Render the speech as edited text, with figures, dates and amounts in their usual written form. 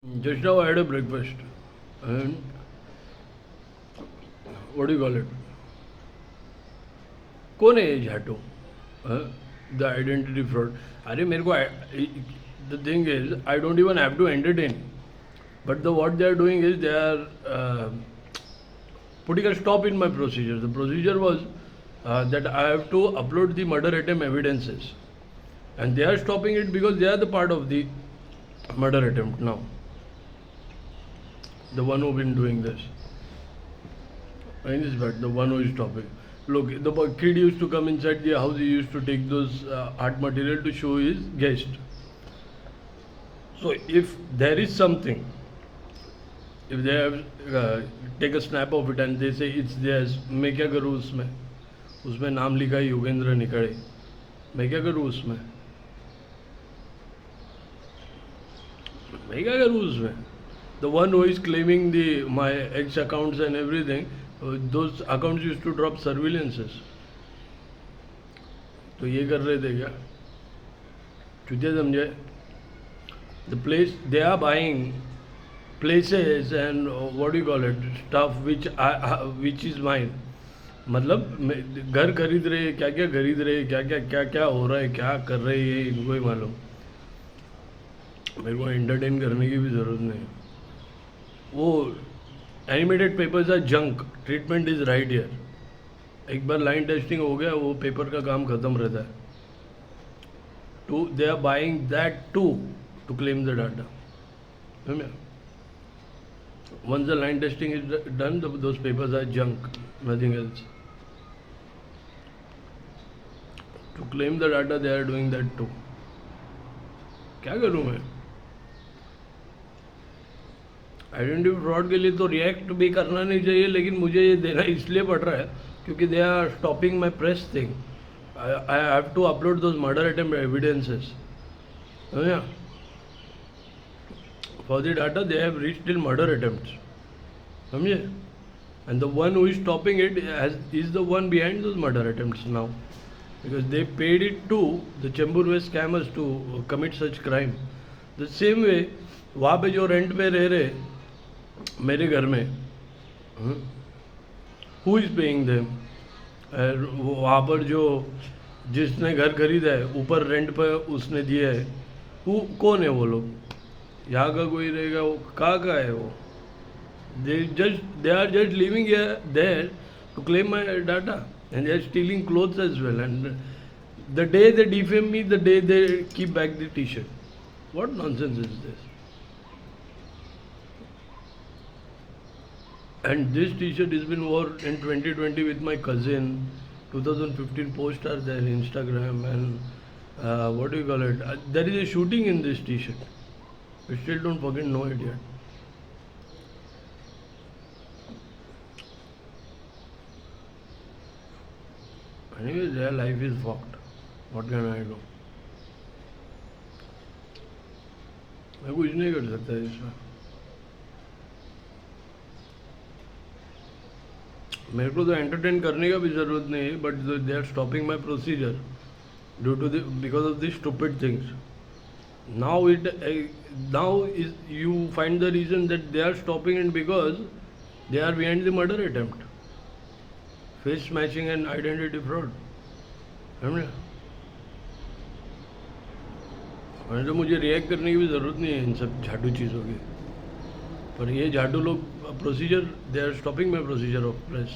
Just now I had a breakfast and what do you call it? कौन है ये झाटू? The identity fraud. अरे मेरे को the thing is I don't even have to entertain, but the what they are doing is they are putting a stop in my procedure. The procedure was that I have to upload the murder attempt evidences, and they are stopping it because they are the part of the murder attempt now. The one who been doing this. In this fact, the one who is stopping. Look, the kid used to come inside the house. He used to take those art material to show his guest. So if there is something, if they have take a snap of it and they say it's theirs, मैं क्या करूँ उसमें? उसमें नाम लिखा है योगेंद्र निकड़े, मैं क्या करूँ उसमें? मैं क्या करूँ उसमें? The one who is claiming my ex accounts and everything, those accounts used to drop surveillances. तो ये कर रहे थे क्या? चुतिया समझे? The place they are buying places and what do you call it, stuff which is mine. मतलब घर खरीद रहे, क्या क्या खरीद रहे, क्या क्या हो रहा है, क्या कर रहे हैं, इनको ही मालूम. मेरे को एंटरटेन करने की भी ज़रूरत नहीं. वो animated papers are junk, treatment is right year. एक बार लाइन टेस्टिंग हो गया, वो पेपर का काम खत्म रहता है. To they are buying that to claim the data. Once the line testing is done, those papers are junk, nothing else. To claim the data, they are doing that too. क्या करूँ मैं? Identity fraud के लिए तो react भी करना नहीं चाहिए, लेकिन मुझे ये देना इसलिए पड़ रहा है क्योंकि they are stopping my press thing. I have to upload those murder attempt evidences. For the data, they have reached till murder attempts. समझे? And the one who is stopping it is the one behind those murder attempts now, because they paid it to the Chembur West scammers to commit such crime. The same way, वहाँ पे जो rent पे रह रहे मेरे घर में, who is paying them? वहाँ पर जो जिसने घर खरीदा है, ऊपर रेंट पे उसने दिया है, कौन है वो लोग? यहाँ का कोई रहेगा? वो कहाँ का है वो? They are just living there to claim my data, and they are stealing clothes as well. And the day they defame me, the day they keep back the T-shirt. What nonsense is this? And this T-shirt has been worn in 2020 with my cousin. 2015 posts are there on Instagram, and what do you call it? There is a shooting in this T-shirt. We still don't fucking know it yet. Anyway, their life is fucked. What can I do? मैं कुछ नहीं कर सकता इसमें. मेरे को तो entertain करने का भी ज़रूरत नहीं है, but they are stopping my procedure due to because of this stupid things. Now you find the reason that they are stopping it because they are behind the murder attempt, face smashing and identity fraud. समझे? और तो मुझे react करने की भी ज़रूरत नहीं है इन सब झाटू चीज़ों की, पर ये झाटू लोग procedure, they are stopping my procedure of press.